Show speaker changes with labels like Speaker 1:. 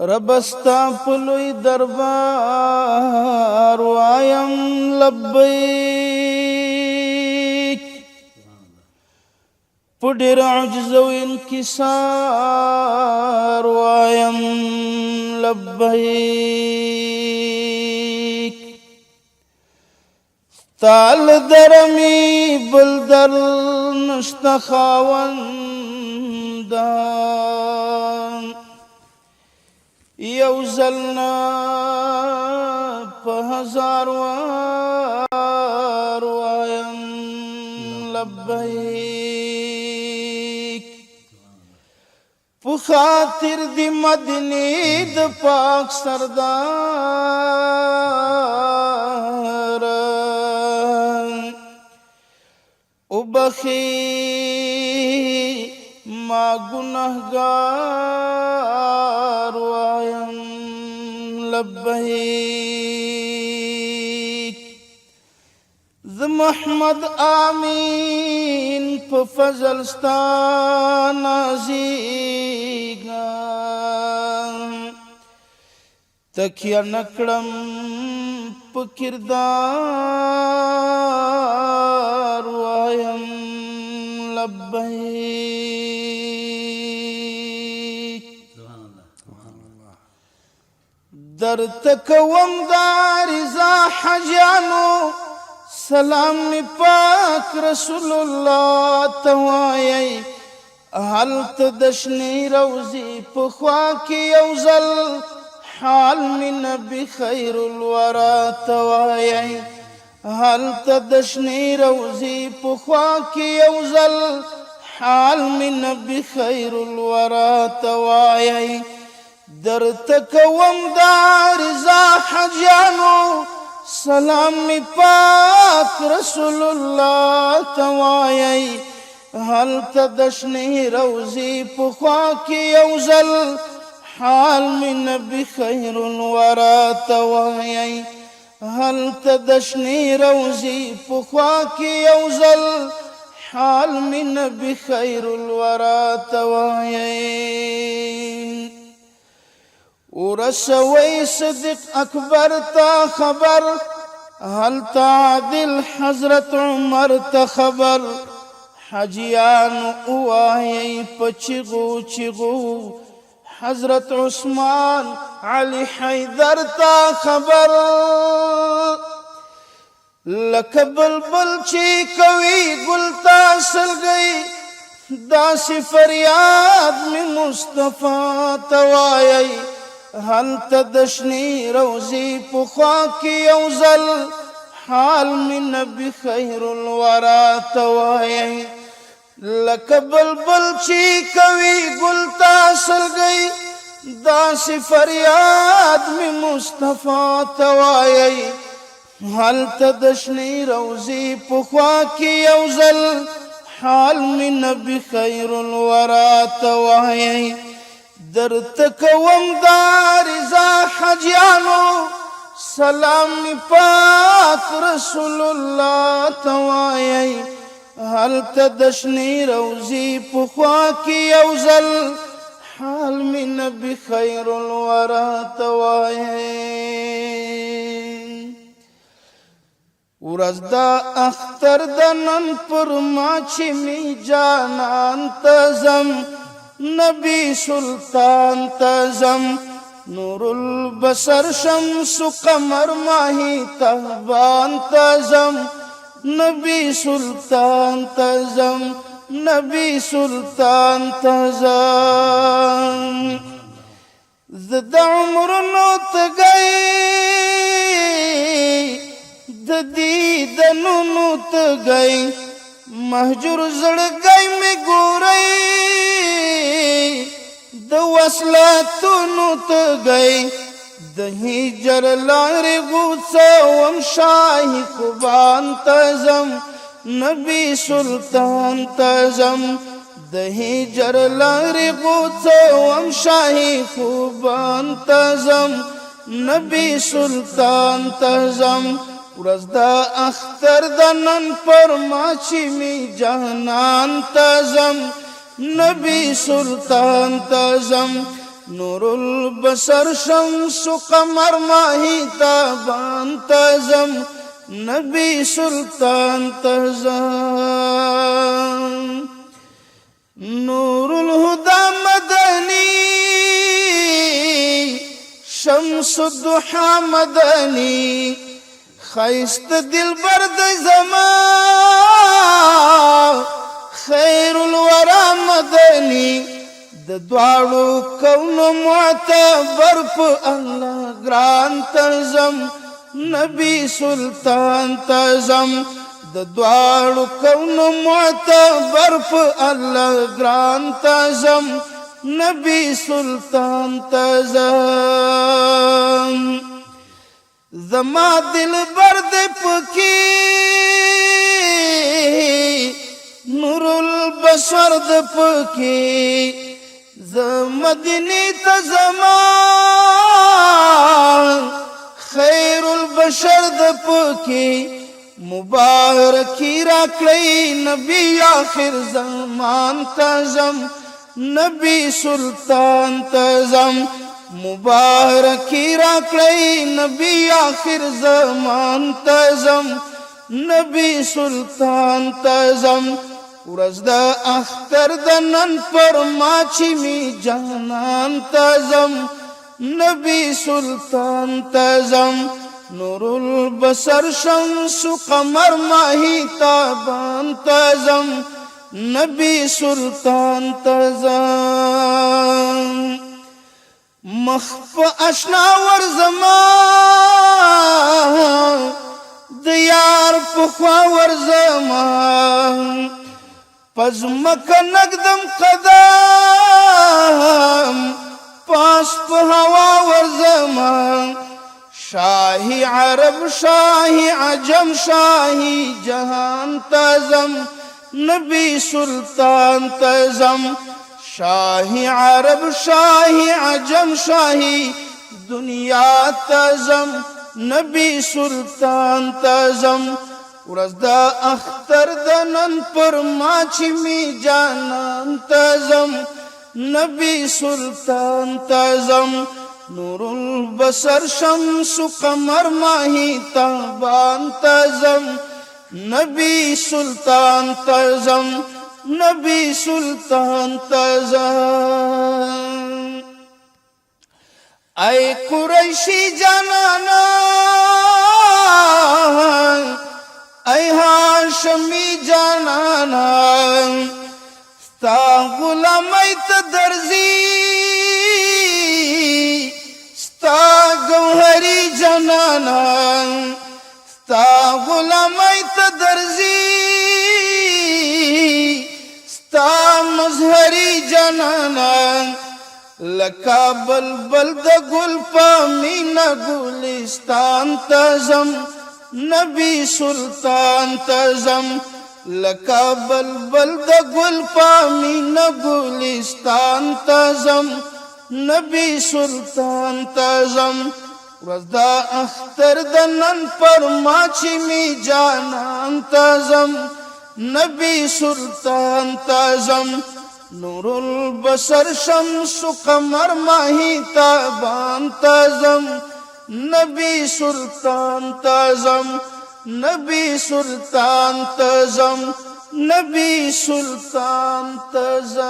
Speaker 1: ربستا پلوی دربار وایم لبیک پډیر عجز و انکسار وایم لبیک تال درمی بل در نشتا خاوندان یو زلنا په هزار وار وایم لبیک په خاطر دی مدینه د پاک سردار او بخی ما گناهگار وایم لبیک ز محمد آمین په فضل ستا نازیږم تکیه نکړم په کردار وایم لبیک درته کوم دا رضا حجانو سلام می پاک رسول الله ته وایي هلته د شنې روضې په خوا کې یو ځل حال می نبي خیر الورا ته وایي هلته د شنې روضې په خوا کې یو ځل حال می نبي خیر الورا ته وایي درته کوم دا رضا حجانو سلام می پاک رسول الله ته وایي هلته د شنې روضې په خوا کې یو ځل حال می نبي خیر الورا ته وایي هلته د شنې روضې په خوا کې یو ځل حال می نبي خیر الورا ته وایي ورسوي صدق اکبر تا خبر هلته عادل حضرت عمر تا خبر حجیان وایي پچغو چغو حضرت عثمان علی حیدر تا خبر لکه بلبل چې کوي ګل تا سلګي داسې فریاد می مصطفی ته وایي هلته د شنې روضې په خوا کې یو ځل حال می نبي خیر الورا ته وایي لکه بلبل چې کوي ګل تا سلګي داسې فریاد می مصطفی ته وایي هلته د شنې روضې په خوا کې یو ځل حال می نبي خیر الورا ته وایي درته کوم دا رضا حجانو سلام می پاک رسول الله ته وایي هلته د شنې روضې په خوا کې یو ځل حال می نبي خیر الورا ته وایي ورځ دا اختر د نن پر ما چې می جانان ته ځم نبی سلطان تزم نور البصر شمس قمر ماهی تهبان تزم نبی سلطان تزم نبی سلطان تزم زد عمر نو تگئی ددیدنو نو تگئی محجور زړګی می ګورئی د وصلاتونو ته گئی د هجر لارې غوڅوم شاهي خوبان ته ځم نبي سلطان ته ځم د هجر لارې غوڅوم شاهي خوبان ته ځم نبي سلطان ته ځم ورځ د اختر د نن پر ما چې می جهنان ته ځم نبی سلطان تزم نور البصر شمس قمر ماهی تابان تزم نبی سلطان تزم نور الهدى مدنی شمس الضحى مدنی خیست دلبر د زمان خیر الورى مدنی د دواړو کونو معتبر په الله ګران تزم نبی سلطان تزم د دواړو کونو معتبر په الله ګران تزم نبی سلطان تزم زما دل برد پکی نور البصر د پکی مدینی تزما خیر البشر د پکی مبارکی را کلی نبی آخر زمان تزم نبی سلطان تزم مبارکی را کلی نبی آخر زمان تزم نبی سلطان تزم ورځ د اختر د نن پر ما چې می جانان تزم نبی سلطان تزم نور البصر شمس قمر ماهی تابان تزم نبی سلطان تزم مخف اشنا ورزمان د یار پخوا ورزمان پزمک نقدم قدم پاس په هوا ورزمان شاہی عرب شاہی عجم شاہی جہان تزم نبی سلطان تزم شاہی عرب شاہی عجم شاہی دنیا تزم نبی سلطان تزم ورځ د اختر د نن پر ما چې می جانان تزم نبی سلطان تزم نور البصر شمس قمر ماهی تابان تزم نبی سلطان تزم نبی سلطان تزم ای قریشی جانانا ای هاشمی جانانا ستا غلامی تا درزی ستا گوهری جانانا ستا غلامی تا درزی ستا مظهری جانانا لکا بلبل د گل پا مینا گلستان تزم نبی سلطان تزم لکا بلبل د گل پا مینا گلستان تزم نبی سلطان تزم ورځ د اختر د نن پر ما چې می جانان تزم نبی سلطان تزم نور البصر شمس قمر ماهی تابان تزم نبی سلطان تزم نبی سلطان تزم نبی سلطان تزم